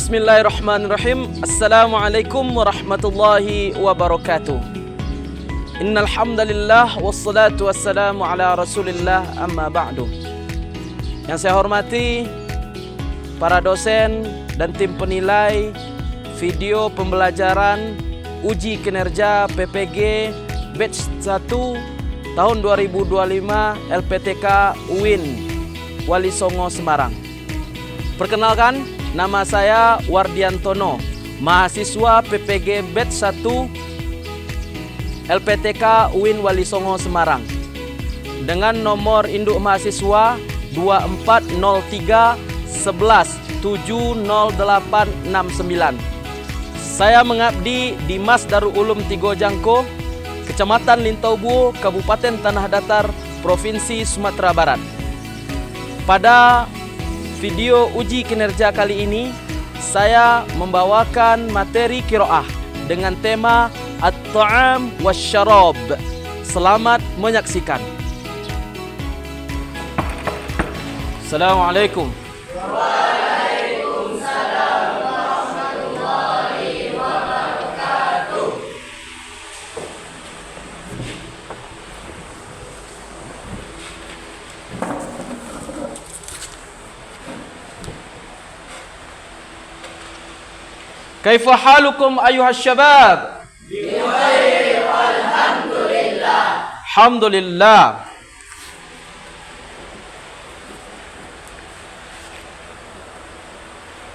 Bismillahirrahmanirrahim. Assalamualaikum warahmatullahi wabarakatuh. Innal hamdalillah wassalatu wassalamu ala Rasulillah amma ba'du. Yang saya hormati para dosen dan tim penilai video pembelajaran uji kinerja PPG batch 1 tahun 2025 LPTK UIN Wali Songo Semarang. Perkenalkan, nama saya Wardiantono, mahasiswa PPG batch 1 LPTK UIN Wali Songo Semarang, dengan nomor induk mahasiswa 240311700869. Saya mengabdi di Mas Darul Ulum Tigo Jangko, Kecamatan Lintaubu, Kabupaten Tanah Datar, Provinsi Sumatera Barat. Pada video uji kinerja kali ini, saya membawakan materi qiraah dengan tema At-Ta'am Wasyarab. Selamat menyaksikan. Assalamualaikum. Waalaikumsalam warahmatullahi wabarakatuh. Kaifa halukum ayuhas syabab? Bikhair walhamdulillah. Alhamdulillah.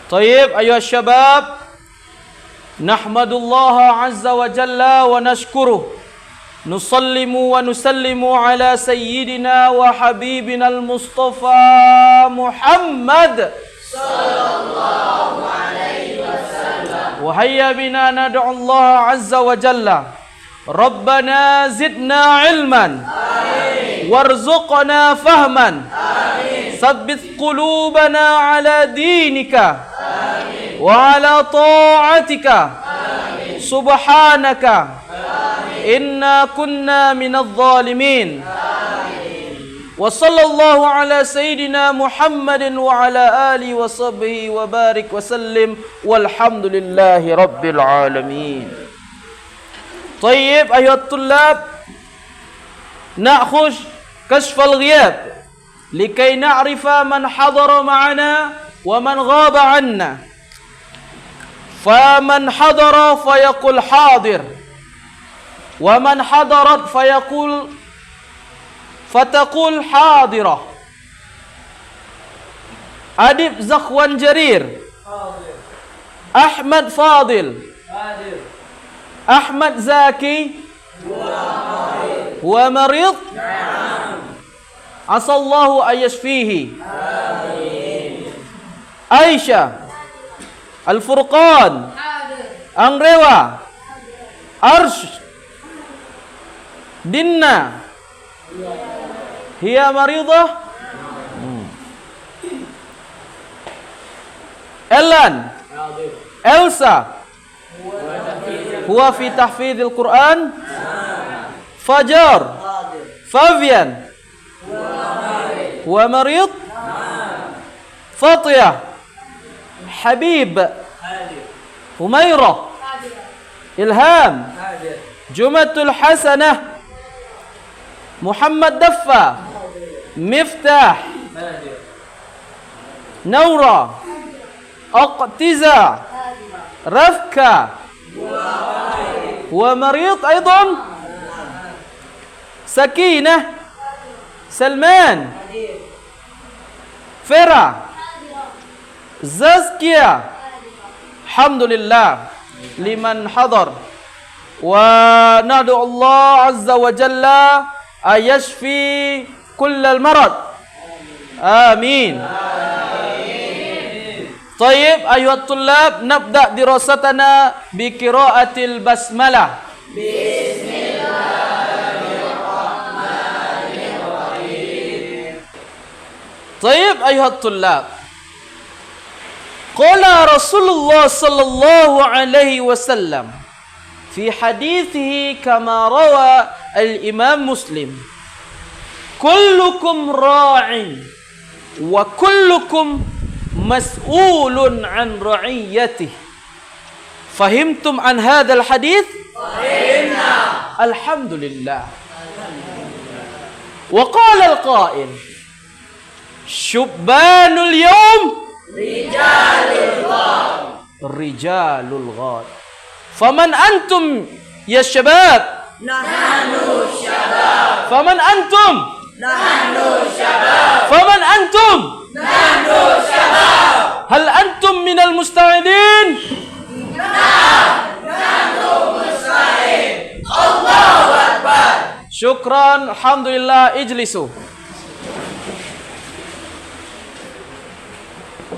طيب أيها الشباب، نحمد الله عز وجل ونشكره، نسلم ونسلم على سيدنا وحبيبنا المصطفى محمد صلى الله عليه وسلم. وهيا بنا ندعو الله عز وجل ربنا زدنا علما وارزقنا فهما ثبت قلوبنا على دينك وعلى طاعتك سبحانك إنا كنا من الظالمين. وصلى الله على سيدنا محمد وعلى آله وصحبه وبارك وسلم والحمد لله رب العالمين. طيب أيها الطلاب، نأخذ كشف الغياب لكي نعرف من حضر معنا ومن غاب عنا. فمن حضر فيقول حاضر، ومن حضرت فتقول حاضرة. أديب زخوان جرير، أحمد فاضل، أحمد زاكي، ومريض. عسى الله أن يشفيه. عائشة، الفرقان، أنغريوا، أرش، دينا، هي مريضة. إلان، إلسا، هو في تحفيظ القرآن. فجر، فافيان، هو مريض. فاطية، حبيب، هميرة، إلهام، جمة الحسنة، محمد دفة، مفتاح، نورة، اقتزا، رفكة، ومريض أيضا. سكينة، سلمان، فرع، زازكيا. الحمد لله لمن حضر، وندعو الله عز وجل أن يشفي كل المرض. آمين. طيب أيها الطلاب، نبدأ دراستنا بقراءة البسملة. بسم الله الرحمن الرحيم. طيب أيها الطلاب، قال رسول الله صلى الله عليه وسلم في حديثه كما روى الإمام مسلم: كلكم راع وكلكم mas'ulun an ra'iyatihi. Fahimtum an hadzal hadits? Fahimna. Alhamdulillah. Wa qala al-qa'il syubbanul yawm Rijalul ghad. rijalul ghad. Faman antum ya syabab? Nahnu syabab. Faman antum? Nahnu syabab. Faman antum? Nahnu syabab. Hal antum minal musta'idin? Nahnu musta'id. Allahu Akbar. Syukran, alhamdulillah, ijlisu.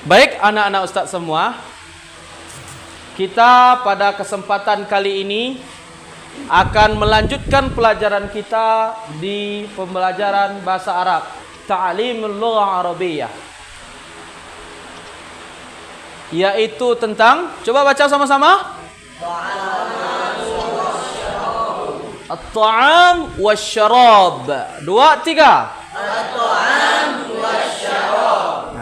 Baik anak-anak ustaz semua, kita pada kesempatan kali ini akan melanjutkan pelajaran kita di pembelajaran bahasa Arab, Ta'limul Lughah Arabiyyah, yaitu tentang, coba baca sama-sama, At-ta'am wasyarab. 2, 3. At-ta'am wasyarab.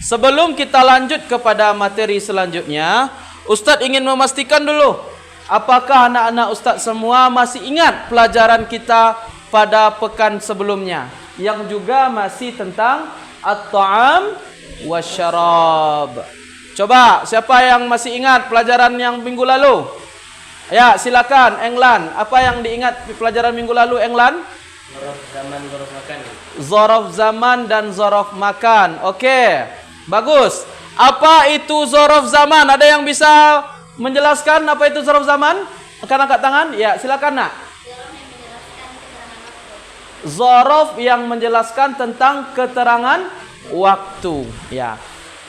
Sebelum kita lanjut kepada materi selanjutnya, Ustaz ingin memastikan dulu, apakah anak-anak Ustaz semua masih ingat pelajaran kita pada pekan sebelumnya, yang juga masih tentang at-ta'am wasyarab. Coba, siapa yang masih ingat pelajaran yang minggu lalu? Ya, silakan Englan. Apa yang diingat pelajaran minggu lalu, Englan? Zorof zaman, zorof makan. Zorof zaman dan zorof makan. Oke, bagus. Apa itu zorof zaman? Ada yang bisa menjelaskan apa itu zorof zaman? Akan angkat tangan? Ya, silakan nak. Zorof yang menjelaskan tentang keterangan waktu. Ya,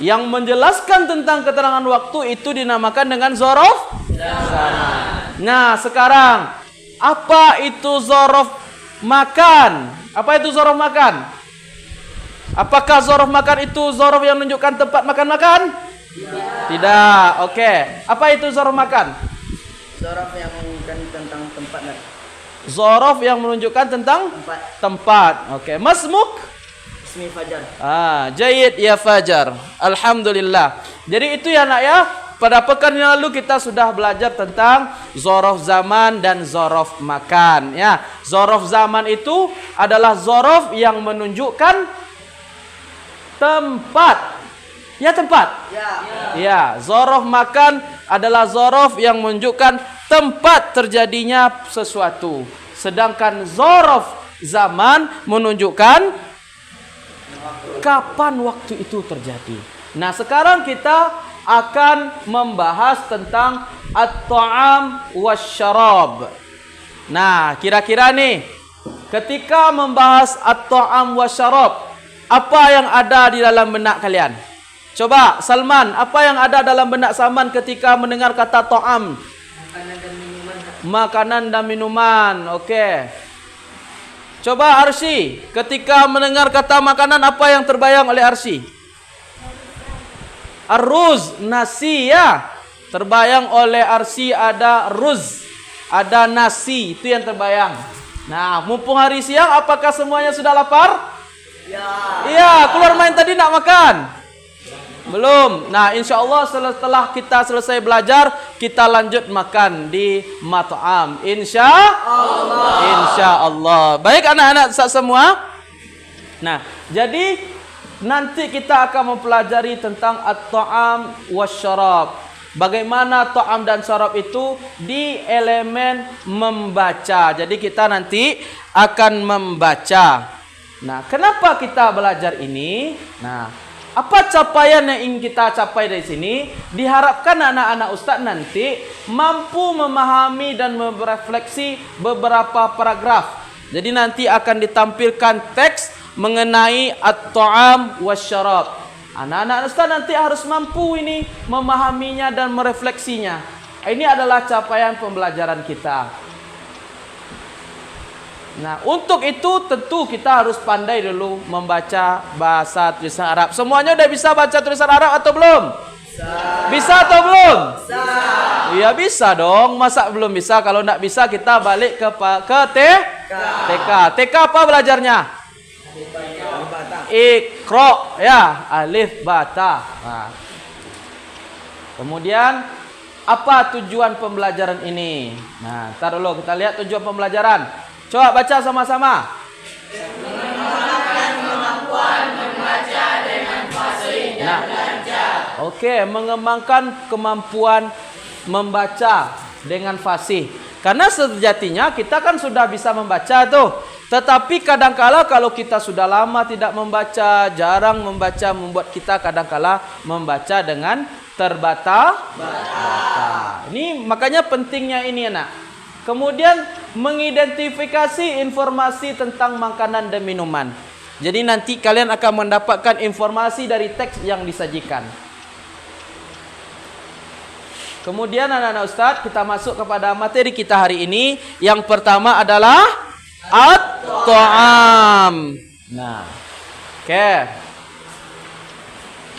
yang menjelaskan tentang keterangan waktu itu dinamakan dengan zorof zaman. Nah, sekarang apa itu zorof makan? Apa itu zorof makan? Apakah zorof makan itu zorof yang menunjukkan tempat makan-makan? Tidak. Oke. Apa itu zorof makan? Zorof yang menunjukkan tentang tempat. Zorof yang menunjukkan tentang tempat. Oke. Masmuk? Ismi Fajar. Jayid ya Fajar. Alhamdulillah. Jadi itu ya nak ya. Pada pekan yang lalu kita sudah belajar tentang zorof zaman dan zorof makan. Ya, zorof zaman itu adalah zorof yang menunjukkan tempat. Ya, tempat. Ya, zorof makan adalah zorof yang menunjukkan tempat terjadinya sesuatu. Sedangkan zorof zaman menunjukkan kapan waktu itu terjadi. Nah, sekarang kita akan membahas tentang at-ta'am wasyarab. Nah, kira-kira nih, ketika membahas at-ta'am wasyarab, apa yang ada di dalam benak kalian? Coba, Salman, apa yang ada dalam benak Salman ketika mendengar kata ta'am? Makanan dan minuman. Makanan dan minuman. Oke. Coba Arsy, ketika mendengar kata makanan, apa yang terbayang oleh Arsy? Aruz, nasi ya. Terbayang oleh Arsy ada ruz, ada nasi, itu yang terbayang. Nah, mumpung hari siang, apakah semuanya sudah lapar? Ya. Iya, keluar main tadi nak makan? Belum. Nah, insya Allah setelah kita selesai belajar, kita lanjut makan di mat'am. Insya Allah. Baik anak-anak semua. Nah, jadi nanti kita akan mempelajari tentang at-ta'am wasyarab. Bagaimana ta'am dan syarab itu di elemen membaca. Jadi kita nanti akan membaca. Nah, kenapa kita belajar ini? Nah, apa capaian yang ingin kita capai dari sini? Diharapkan anak-anak ustaz nanti mampu memahami dan merefleksi beberapa paragraf. Jadi nanti akan ditampilkan teks mengenai at-ta'am wasyarab. Anak-anak ustaz nanti harus mampu ini memahaminya dan merefleksinya. Ini adalah capaian pembelajaran kita. Nah, untuk itu tentu kita harus pandai dulu membaca bahasa tulisan Arab. Semuanya udah bisa baca tulisan Arab atau belum? Bisa atau belum? Iya bisa dong. Masa belum bisa? Kalau enggak bisa kita balik ke TK. TK apa belajarnya? Iqra ya, alif bata. Nah. Kemudian apa tujuan pembelajaran ini? Nah, ntar dulu kita lihat tujuan pembelajaran. Coba baca sama-sama. Mengembangkan kemampuan membaca dengan fasih dan lancar. Oke, mengembangkan kemampuan membaca dengan fasih. Karena sejatinya kita kan sudah bisa membaca tuh. Tetapi kadangkala kalau kita sudah lama tidak membaca, jarang membaca, membuat kita kadangkala membaca dengan terbata-bata. Ini makanya pentingnya ini anak. Kemudian mengidentifikasi informasi tentang makanan dan minuman. Jadi nanti kalian akan mendapatkan informasi dari teks yang disajikan. Kemudian anak-anak Ustadz, kita masuk kepada materi kita hari ini. Yang pertama adalah at-ta'am. Nah, oke.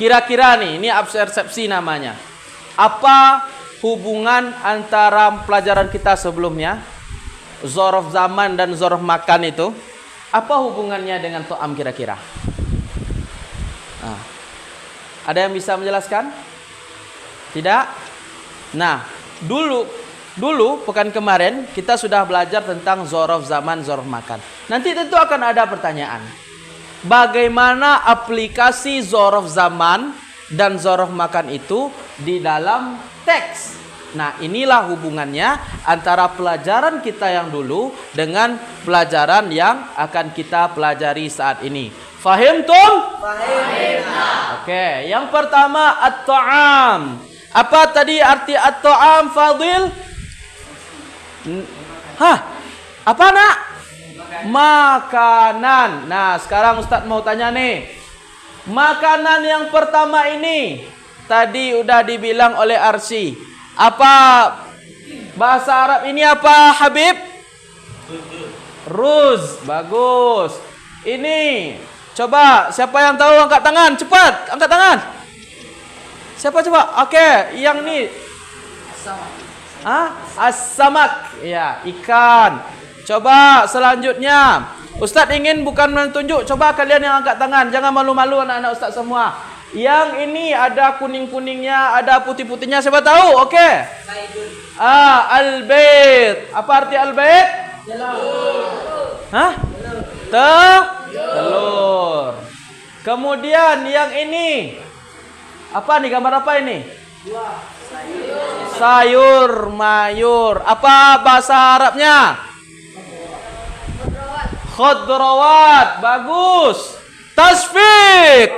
Kira-kira nih, ini abspersepsi namanya. Apa hubungan antara pelajaran kita sebelumnya, zorof zaman dan zorof makan itu? Apa hubungannya dengan ta'am kira-kira? Nah, ada yang bisa menjelaskan? Tidak? Nah, dulu pekan kemarin kita sudah belajar tentang zorof zaman, zorof makan. Nanti tentu akan ada pertanyaan. Bagaimana aplikasi zorof zaman dan zorof makan itu di dalam teks? Nah, inilah hubungannya antara pelajaran kita yang dulu dengan pelajaran yang akan kita pelajari saat ini. Fahim tum? Fahim. Oke, yang pertama at-ta'am. Apa tadi arti at-ta'am, Fadil? Hah? Apa nak? Makanan. Nah, sekarang Ustadz mau tanya nih. Makanan yang pertama ini tadi udah dibilang oleh Arsy. Apa bahasa Arab ini apa, Habib? Ruz. Bagus. Ini coba siapa yang tahu angkat tangan, cepat angkat tangan. Siapa coba? Oke, yang ini. As-samak. Ya, ikan. Coba selanjutnya. Ustadz ingin bukan menunjuk, coba kalian yang angkat tangan, jangan malu-malu anak-anak Ustadz semua. Yang ini ada kuning-kuningnya, ada putih-putihnya, siapa tahu? Oke. Al-bait. Apa arti al-bait? Hah? Telur. Kemudian yang ini. Apa nih, gambar apa ini? Sayur mayur. Apa bahasa Arabnya? Khudrawat. Bagus. Tasfiq.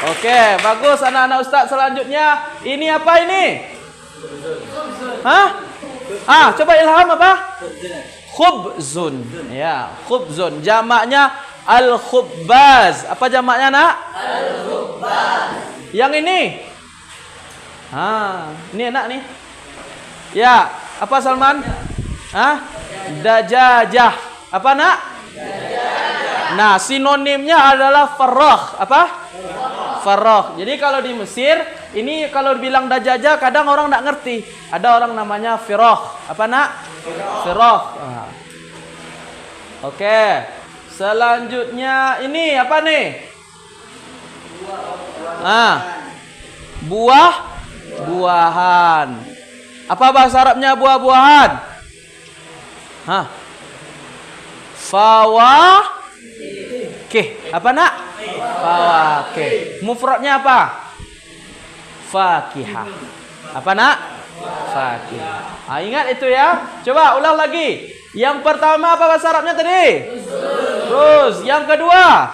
Oke, bagus anak-anak Ustaz. Selanjutnya, ini apa ini? Hah? Coba Ilham apa? Khubzun. Ya, khubzun. Jamaknya al-khubbaz. Apa jamaknya, Nak? Al-khubbaz. Yang ini? Ini enak nih. Ya, apa Salman? Dajajah. Apa, Nak? Dajajah. Nah, sinonimnya adalah farrah. Apa? Farrah. Jadi kalau di Mesir, ini kalau bilang dajajah kadang orang enggak ngerti. Ada orang namanya firah. Apa, Nak? Firah. Oke. Selanjutnya ini apa nih? Buah-buahan. Apa bahasa Arabnya buah-buahan? Fawakih. Apa nak? Fawakih. Mufradnya apa? Fakihah. Apa nak? Fakihah. Ingat itu ya. Coba ulang lagi. Yang pertama apa bahasa Arabnya tadi? Ruz. Yang kedua?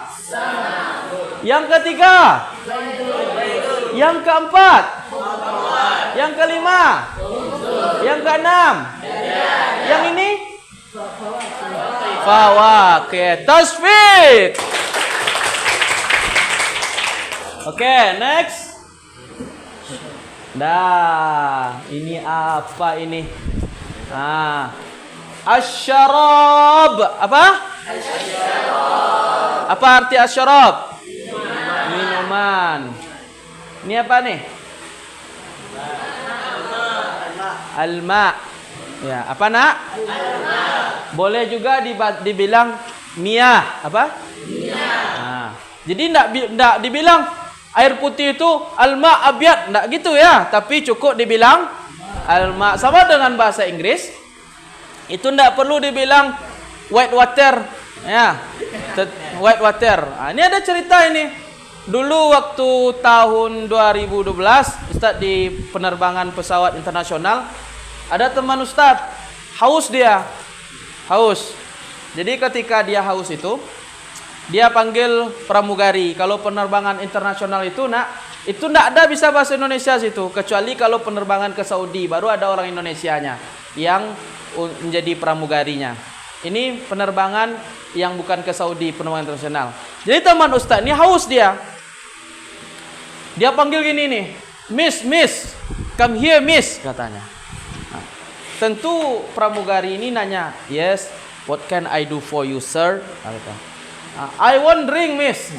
Yang ketiga? Yang keempat? Yang kelima? Yang keenam? Yang ini? Fawakih. Tasfiq. Oke, next. Ini apa ini? Asyarab. Apa? Asyarab. Apa arti asyarab? Minuman. Ini apa nih? Alma. Ya, apa nak? Alma. Boleh juga dibilang Miyah. Apa? Miyah. Jadi enggak dibilang air putih itu al-ma' abyad, enggak gitu ya, tapi cukup dibilang al-ma'. Sama dengan bahasa Inggris, itu enggak perlu dibilang white water, ya. White water. Ini ada cerita ini. Dulu waktu tahun 2012, Ustaz di penerbangan pesawat internasional, ada teman Ustaz, haus dia. Haus. Jadi ketika dia haus itu, dia panggil pramugari. Kalau penerbangan internasional itu enggak ada bisa bahasa Indonesia situ, kecuali kalau penerbangan ke Saudi baru ada orang Indonesianya yang menjadi pramugarinya. Ini penerbangan yang bukan ke Saudi, penerbangan internasional. Jadi teman Ustaz ini haus dia. Dia panggil gini nih, Miss, come here Miss, katanya. Tentu pramugari ini nanya, yes, what can I do for you sir? I want drink miss,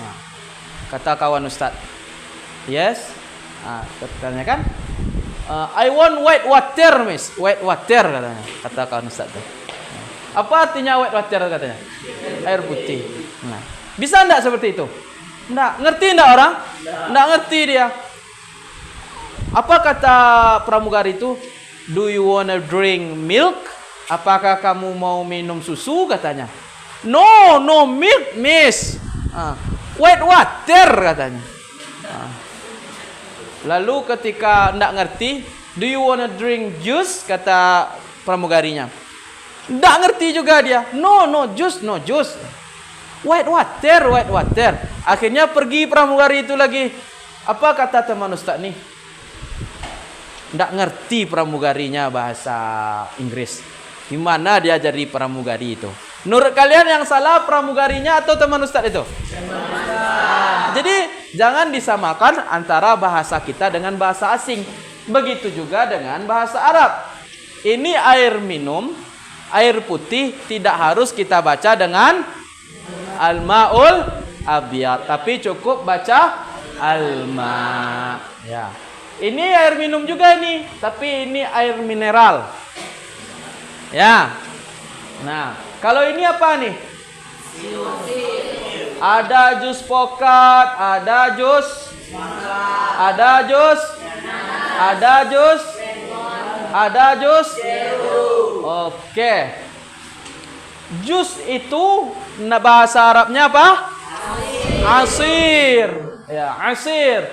kata kawan Ustaz. Yes, katanya kan, I want white water miss, white water katanya, kata kawan Ustaz. Apa artinya white water katanya? Air putih. Nah, bisa enggak seperti itu? Enggak, ngerti enggak orang? Enggak ngerti dia. Apa kata pramugari itu? Do you wanna drink milk? Apakah kamu mau minum susu katanya? No milk miss. White water katanya. Lalu ketika enggak ngerti, do you wanna drink juice? Kata pramugarinya. Enggak ngerti juga dia. No juice. White water. Akhirnya pergi pramugari itu lagi. Apa kata teman Ustaz nih? Enggak ngerti pramugarinya bahasa Inggris. Gimana dia jadi pramugari itu? Menurut kalian yang salah pramugarinya atau teman Ustaz itu? Jadi jangan disamakan antara bahasa kita dengan bahasa asing. Begitu juga dengan bahasa Arab. Ini air minum, air putih tidak harus kita baca dengan al-ma'ul abyad, tapi cukup baca al-ma'. Ya. Ini air minum juga ini, tapi ini air mineral. Ya. Nah, kalau ini apa nih? Ada jus pokat, ada jus Oke. Jus itu bahasa Arabnya apa? Asir. Ya, asir.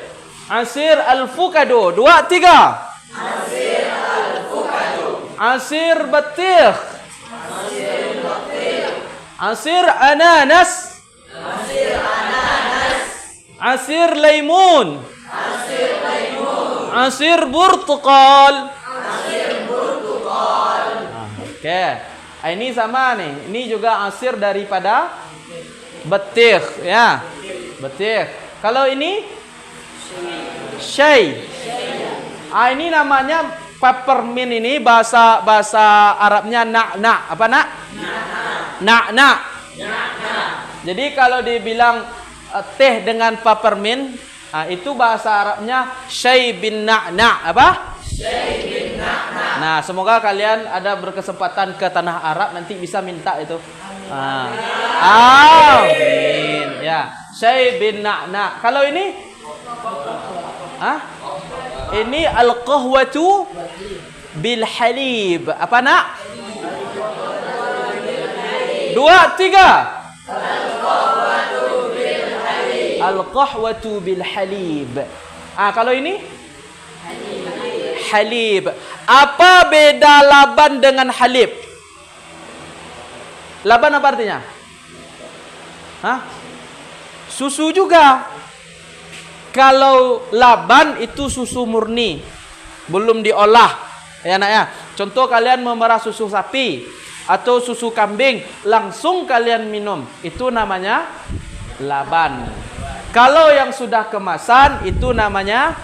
Asir al-fukado. 2, 3. Asir al-fukado. Asir batikh. Asir ananas. Asir laymun. Asir burtukal. Oke. Ini sama nih. Ini juga asir daripada batikh, ya. Batikh. Kalau ini syai. Ini namanya peppermint, ini bahasa Arabnya na'na. Apa nak? Na'na. Jadi kalau dibilang teh dengan peppermint, itu bahasa Arabnya syai bin na'na. Apa? Syai bin na'na. Nah, semoga kalian ada berkesempatan ke tanah Arab nanti bisa minta itu. Amin. Ya, syai bin na'na. Kalau ini? Ini al-qahwatu bil halib. Apa nak? 2, 3. Al-qahwatu bil halib. Kalau ini? Halib. Apa beda laban dengan halib? Laban apa artinya? Susu juga. Kalau laban itu susu murni, belum diolah, ya nak ya. Contoh kalian memerah susu sapi atau susu kambing, langsung kalian minum, itu namanya laban. Kalau yang sudah kemasan, itu namanya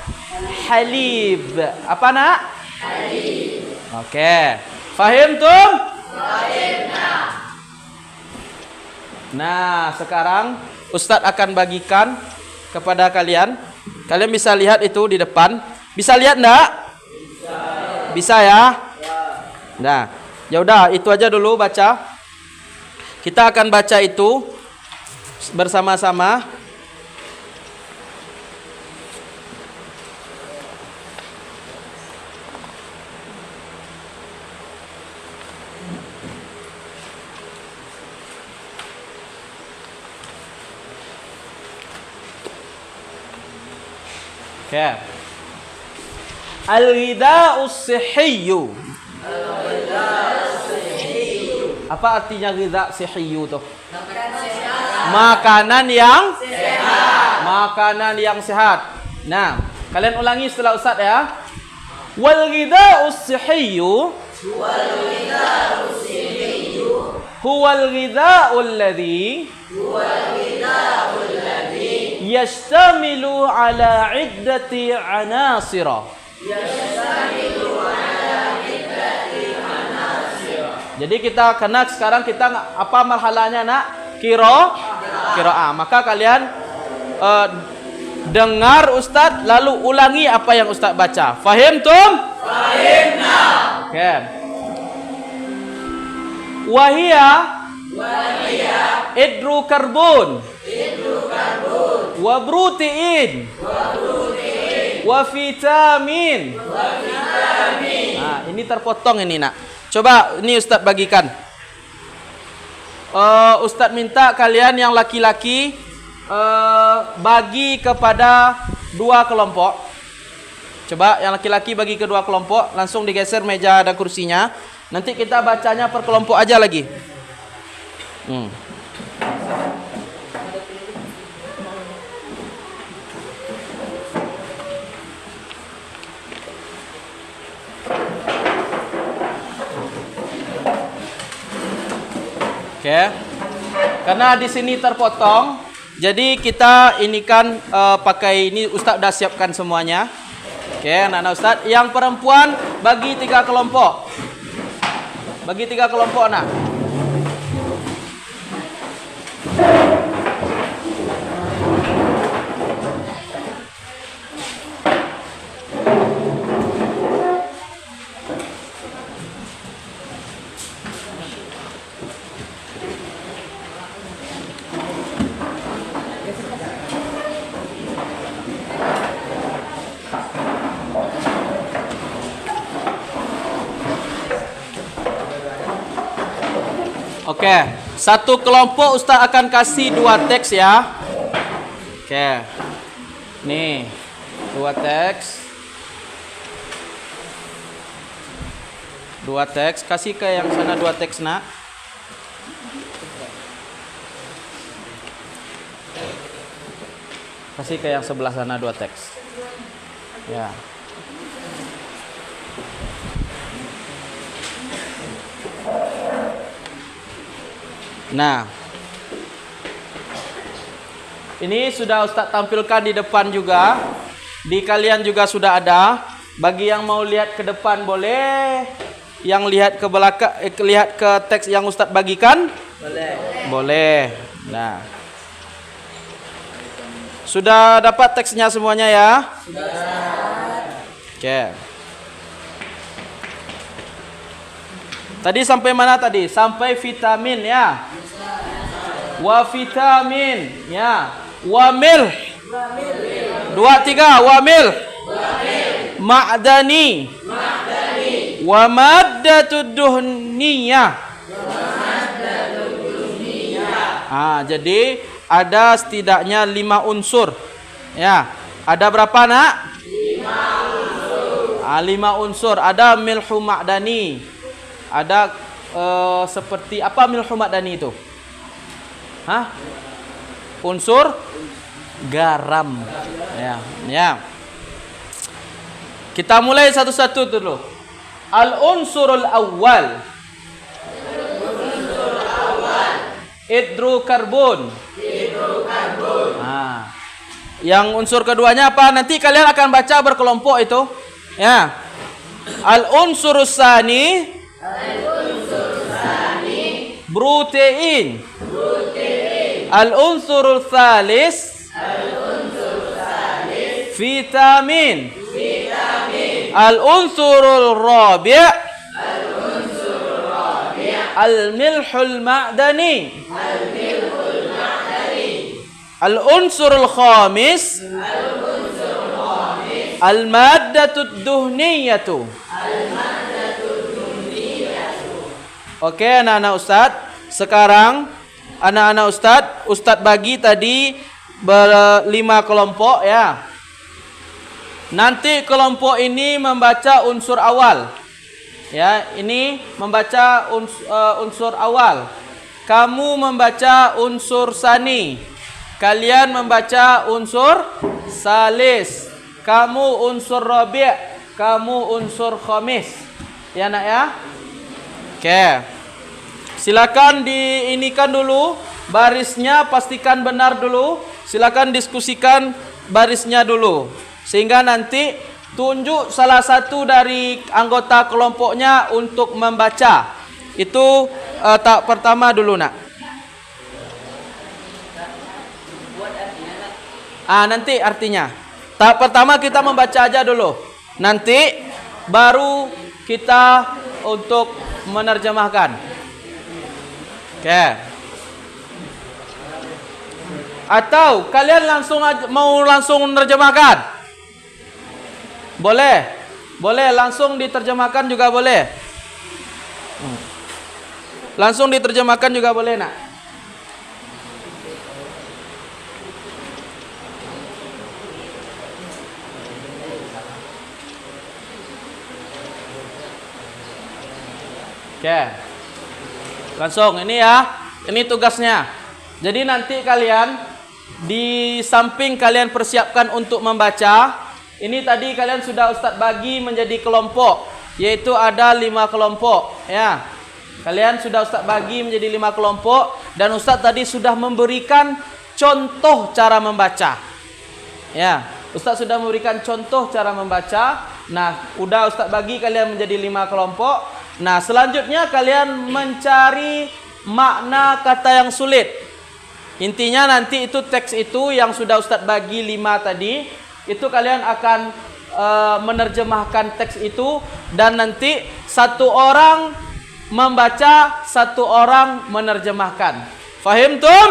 halib. Apa nak? Halib. Oke, fahim tum? Fahim. Nah, sekarang Ustadz akan bagikan kepada kalian. Kalian bisa lihat itu di depan. Bisa lihat enggak? Bisa ya? Nah, ya udah itu aja dulu baca. Kita akan baca itu bersama-sama. Oke. Al-ghidha'us sihhiyyu. Apa artinya ghidha' sihhiyyu tuh? Makanan yang sehat. Makanan yang sehat. Nah, kalian ulangi setelah Ustaz ya. Wal ghidha'us sihhiyyu huwal ghidha'ul ladzi yashtamilu ala iddati anasira. Jadi kita kena sekarang kita apa marhalahnya nak? Qiraah. Maka kalian dengar Ustaz lalu ulangi apa yang Ustaz baca. Fahim tum? Fahimna. Oke. Wahia idru karbon wa protein wa vitamin. Nah, ini terpotong ini nak. Coba ini Ustaz bagikan. Ustaz minta kalian yang laki-laki bagi kepada 2 kelompok. Coba yang laki-laki bagi ke 2 kelompok, langsung digeser meja dan kursinya. Nanti kita bacanya per kelompok aja lagi. Oke. Karena di sini terpotong, jadi kita ini kan pakai ini Ustaz udah siapkan semuanya. Oke, anak-anak Ustaz, yang perempuan bagi 3 kelompok. Bagi 3 kelompok anak. Oke, satu kelompok Ustaz akan kasih 2 teks ya. Oke. Nih, 2 teks. 2 teks, kasih ke yang sana 2 teks nak. Kasih ke yang sebelah sana 2 teks. Ya. Nah, ini sudah Ustaz tampilkan di depan juga. Di kalian juga sudah ada. Bagi yang mau lihat ke depan boleh. Yang lihat ke belakang, lihat ke teks yang Ustaz bagikan? Boleh. Nah, sudah dapat teksnya semuanya ya? Oke. Tadi sampai mana tadi? Sampai vitamin ya. Wa vitamin ya. Wa milh. 2, 3 wa milh. Ma'dani. Wa maddatud duhniyah. Jadi ada setidaknya 5 unsur. Ya. Ada berapa nak? 5 unsur. Ada milhu ma'dani. Ada seperti apa milhu ma'dani itu? Unsur garam. Ya. Kita mulai satu-satu dulu. Al-unsurul awal. Idru karbon. Yang unsur keduanya apa? Nanti kalian akan baca berkelompok itu. Ya. Al-unsurus sani. Protein. Al-unsurul thalis. Vitamin. Al-unsurul rabi'. Al-milhul ma'dani. Al-unsurul khamis. Al-maddatud duhniyatu. Oke, anak-anak Ustaz. Sekarang anak-anak Ustaz bagi tadi 5 kelompok ya. Nanti kelompok ini membaca unsur awal. Ya, ini membaca unsur awal. Kamu membaca unsur sani. Kalian membaca unsur salis. Kamu unsur rabi', kamu unsur khamis. Ya nak ya? Oke. Silakan diinikan dulu barisnya, pastikan benar dulu. Silakan diskusikan barisnya dulu. Sehingga nanti tunjuk salah satu dari anggota kelompoknya untuk membaca. Itu tahap pertama dulu nak. Nanti artinya. Tahap pertama kita membaca aja dulu. Nanti baru kita untuk menerjemahkan. Oke. Atau kalian mau langsung menerjemahkan? Boleh. Boleh langsung diterjemahkan juga boleh. Langsung diterjemahkan juga boleh nak. Oke. Langsung ini ya. Ini tugasnya. Jadi nanti kalian di samping kalian persiapkan untuk membaca, ini tadi kalian sudah Ustaz bagi menjadi kelompok, yaitu ada 5 kelompok ya. Kalian sudah Ustaz bagi menjadi 5 kelompok dan Ustaz tadi sudah memberikan contoh cara membaca. Ya, Ustaz sudah memberikan contoh cara membaca. Nah, udah Ustaz bagi kalian menjadi 5 kelompok. Nah, selanjutnya kalian mencari makna kata yang sulit. Intinya nanti itu teks itu yang sudah Ustaz bagi 5 tadi, itu kalian akan menerjemahkan teks itu dan nanti satu orang membaca, satu orang menerjemahkan. Fahim tum?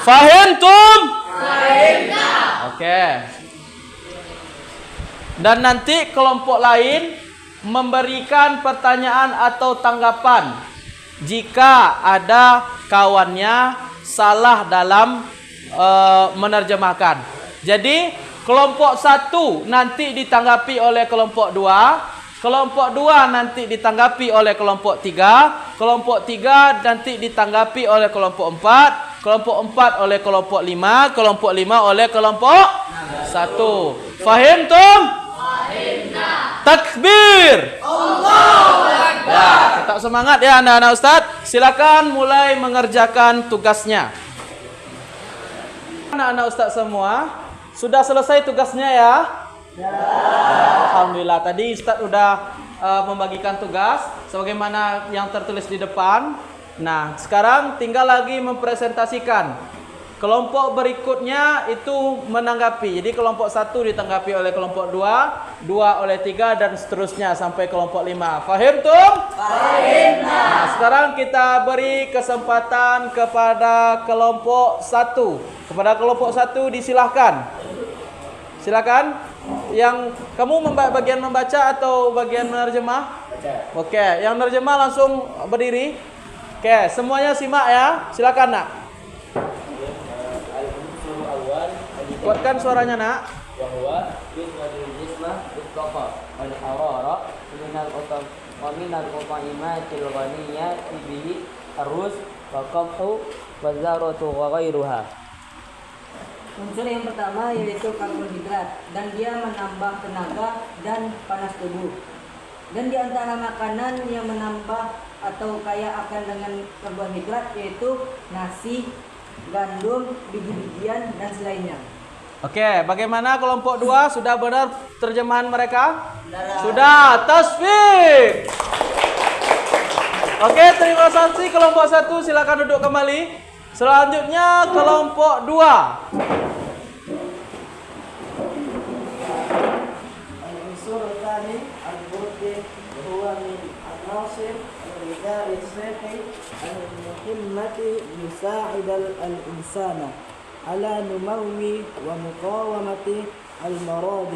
Fahim tum? Oke. Dan nanti kelompok lain memberikan pertanyaan atau tanggapan jika ada kawannya salah dalam menerjemahkan. Jadi kelompok 1 nanti ditanggapi oleh kelompok 2, kelompok 2 nanti ditanggapi oleh kelompok 3, kelompok 3 nanti ditanggapi oleh kelompok 4, kelompok 4 oleh kelompok 5, kelompok 5 oleh kelompok 1. Fahim tum? Takbir. Allahu Akbar. Ya, tetap semangat ya anak-anak Ustaz. Silakan mulai mengerjakan tugasnya. Anak-anak Ustaz semua sudah selesai tugasnya ya? Ya. Alhamdulillah. Tadi Ustaz sudah membagikan tugas sebagaimana yang tertulis di depan. Nah, sekarang tinggal lagi mempresentasikan. Kelompok berikutnya itu menanggapi. Jadi kelompok 1 ditanggapi oleh kelompok 2, 2 oleh 3 dan seterusnya sampai kelompok 5. Fahim tum? Fahim. Nah, sekarang kita beri kesempatan kepada kelompok 1. Kepada kelompok 1 disilahkan. Silakan. Yang kamu bagian membaca atau bagian menerjemah? Oke, yang menerjemah langsung berdiri. Oke, semuanya simak ya. Silakan nak. Kuatkan suaranya nak. Bahwa yuswadul jismah ittaqa wal harara minal utaimatil ghaniyati bihi arus wa qamhu wa zaratu wa ghairuha. Unsur yang pertama yaitu karbohidrat dan dia menambah tenaga dan panas tubuh. Dan di antara makanan yang menambah atau kaya akan dengan karbohidrat yaitu nasi, gandum, biji-bijian dan selainnya. Oke, bagaimana kelompok 2? Sudah benar terjemahan mereka? Sudah, tasbih. Oke, terima kasih kelompok 1, silakan duduk kembali. Selanjutnya kelompok 2. Al-unsur tsani al-burdi huwa min an-nasib الإنسان الصحي المهمة يساعد الإنسان على نمو ومقاومة المراض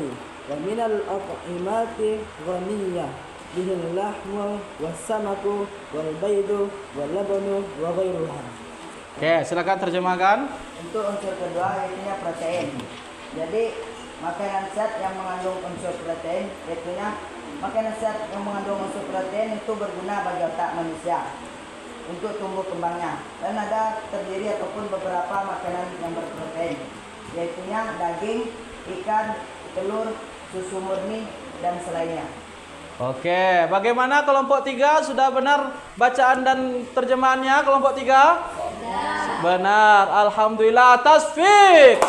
ومن الأطعمة غنية به اللحم والسمك والبيض واللبن وغيرها. Oke, silakan terjemahkan. Untuk unsur kedua yaitu protein. Jadi makanan sehat yang mengandung unsur protein yaitu makanan sehat yang mengandung unsur protein itu berguna bagi otak manusia untuk tumbuh kembangnya. Dan ada terdiri ataupun beberapa makanan yang berprotein yaitu daging, ikan, telur, susu murni dan selainnya. Oke, bagaimana kelompok 3? Sudah benar bacaan dan terjemahannya kelompok 3? Benar. Alhamdulillah, tasfiq.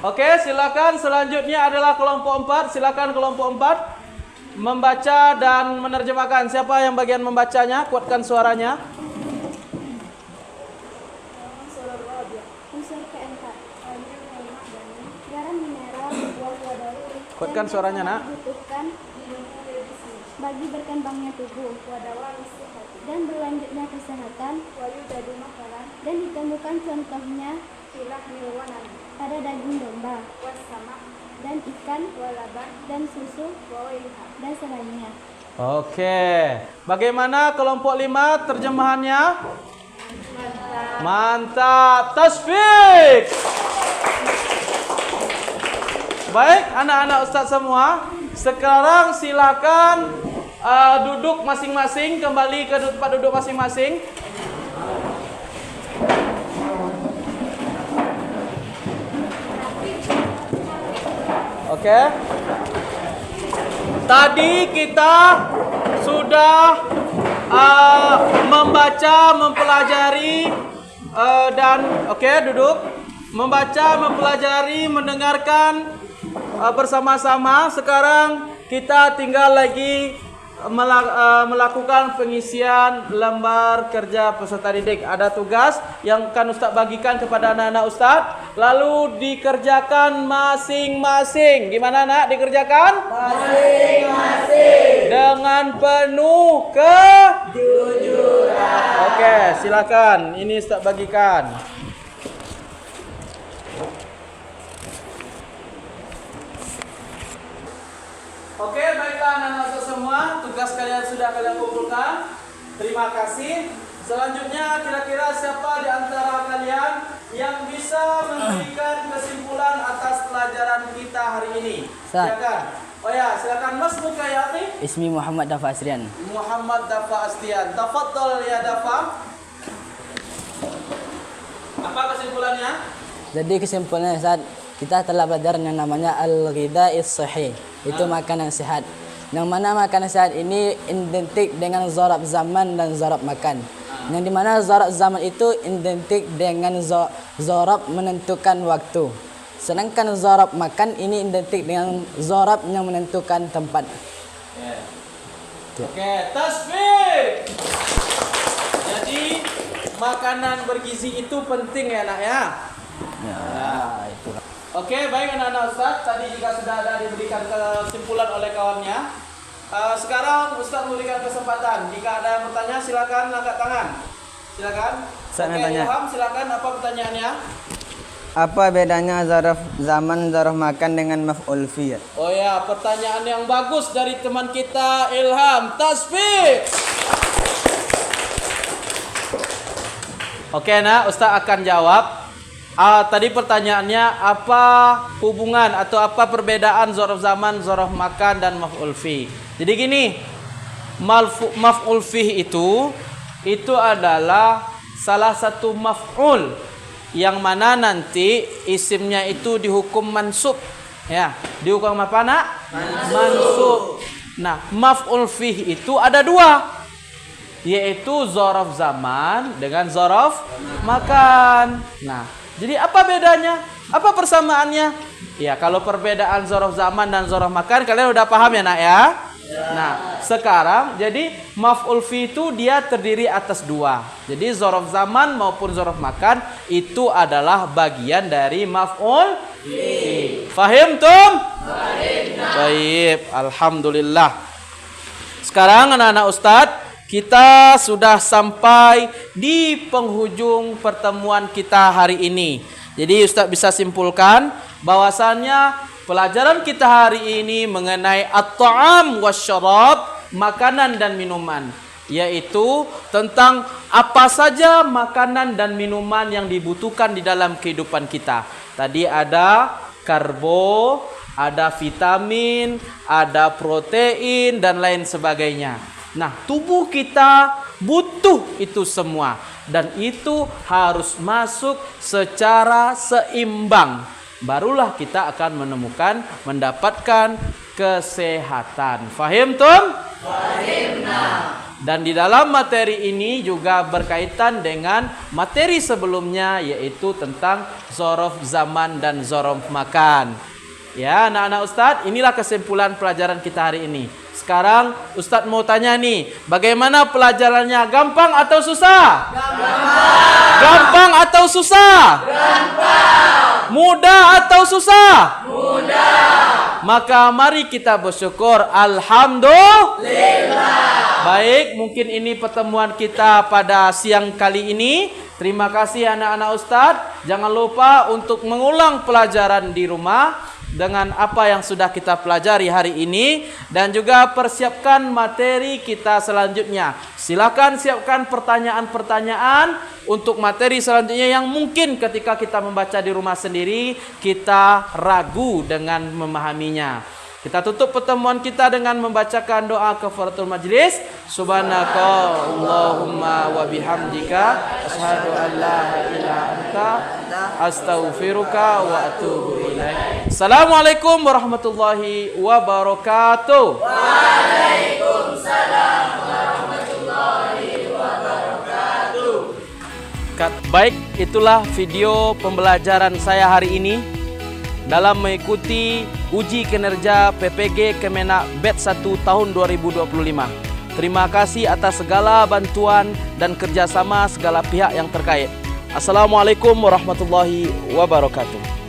Oke, silakan selanjutnya adalah kelompok 4. Silakan kelompok 4 membaca dan menerjemahkan. Siapa yang bagian membacanya? Kuatkan suaranya. Kuatkan suaranya, Nak. Dibutuhkan bagi berkembangnya tubuh dan berlanjutnya kesehatan dan ditemukan contohnya pada daging domba dan ikan dan susu dan selainnya. Oke, bagaimana kelompok 5 terjemahannya? Mantap, tasfiq. Baik, anak-anak ustaz semua, sekarang silakan duduk masing-masing, kembali ke tempat duduk masing-masing. Oke. Tadi kita sudah membaca, mempelajari dan duduk. Membaca, mempelajari, mendengarkan bersama-sama. Sekarang kita tinggal lagi melakukan pengisian lembar kerja peserta didik. Ada tugas yang akan Ustaz bagikan kepada anak-anak Ustaz, lalu dikerjakan masing-masing. Gimana, Nak? Dikerjakan masing-masing dengan penuh kejujuran. Oke, silakan. Ini Ustaz bagikan. Oke, baiklah anak-anak semua, tugas kalian sudah kalian kumpulkan. Terima kasih. Selanjutnya, kira-kira siapa di antara kalian yang bisa memberikan kesimpulan atas pelajaran kita hari ini? Silakan. Oh ya, silakan Mas Muka ya, Akhi. Ismi Muhammad Dafa Asrian. Muhammad Dafa Astian. Tafadhol ya Dafa. Apa kesimpulannya? Jadi kesimpulannya saat kita telah belajar yang namanya al-ghidha'is sahih, itu makanan sehat. Yang mana makanan sehat ini identik dengan zarab zaman dan zarab makan. Yang dimana zarab zaman itu identik dengan zarab menentukan waktu. Sedangkan zarab makan ini identik dengan zarab yang menentukan tempat. Oke, tasbih. Jadi makanan bergizi itu penting ya, Nak ya. Itu. Oke, baik anak-anak Ustaz. Tadi juga sudah ada diberikan kesimpulan oleh kawannya. Sekarang Ustaz memberikan kesempatan. Jika ada yang bertanya, silakan angkat tangan. Silakan. Oke, Ilham, silakan. Apa pertanyaannya? Apa bedanya zaraf zaman, zaraf makan dengan maf'ul fi? Oh ya, pertanyaan yang bagus dari teman kita Ilham. Tasbih. Oke, nah, Ustaz akan jawab. Tadi pertanyaannya apa hubungan atau apa perbedaan zaraf zaman, zaraf makan dan maf'ul fi. Jadi gini, maf'ul fi itu adalah salah satu maf'ul yang mana nanti isimnya itu dihukum mansub. Ya, dihukum apa, Nak? Mansub. Nah, maf'ul fi itu ada dua, yaitu zaraf zaman dengan zaraf makan. Nah, jadi apa bedanya? Apa persamaannya? Ya, kalau perbedaan zaraf zaman dan zaraf makan kalian udah paham ya, Nak ya? Nah, sekarang jadi maf'ul fi itu dia terdiri atas dua. Jadi zaraf zaman maupun zaraf makan itu adalah bagian dari maf'ul fi. Fahim tum? Fahim. Baik, alhamdulillah. Sekarang anak-anak Ustadz, kita sudah sampai di penghujung pertemuan kita hari ini. Jadi Ustadz bisa simpulkan bahwasannya pelajaran kita hari ini mengenai at-ta'am wasyarab, makanan dan minuman, yaitu tentang apa saja makanan dan minuman yang dibutuhkan di dalam kehidupan kita. Tadi ada karbo, ada vitamin, ada protein dan lain sebagainya. Nah, tubuh kita butuh itu semua dan itu harus masuk secara seimbang. Barulah kita akan mendapatkan kesehatan. Fahim tum? Fahimna. Dan di dalam materi ini juga berkaitan dengan materi sebelumnya, yaitu tentang zorof zaman dan zorof makan. Ya, anak-anak Ustadz, inilah kesimpulan pelajaran kita hari ini. Sekarang Ustadz mau tanya nih, bagaimana pelajarannya? Gampang atau susah? Gampang. Gampang atau susah? Gampang. Mudah atau susah? Mudah. Maka mari kita bersyukur. Alhamdulillah. Baik, mungkin ini pertemuan kita pada siang kali ini. Terima kasih anak-anak Ustadz. Jangan lupa untuk mengulang pelajaran di rumah dengan apa yang sudah kita pelajari hari ini, dan juga persiapkan materi kita selanjutnya. Silakan siapkan pertanyaan-pertanyaan untuk materi selanjutnya yang mungkin ketika kita membaca di rumah sendiri kita ragu dengan memahaminya. Kita tutup pertemuan kita dengan membacakan doa kafaratul majlis. Subhanakallahumma wa bihamdika asyhadu an la ilaha anta astaghfiruka wa atubu ilaik. Assalamualaikum warahmatullahi wabarakatuh. Waalaikumsalam warahmatullahi wabarakatuh. Baik, itulah video pembelajaran saya hari ini dalam mengikuti uji kinerja PPG Kemenak Batch 1 tahun 2025. Terima kasih atas segala bantuan dan kerjasama segala pihak yang terkait. Assalamualaikum warahmatullahi wabarakatuh.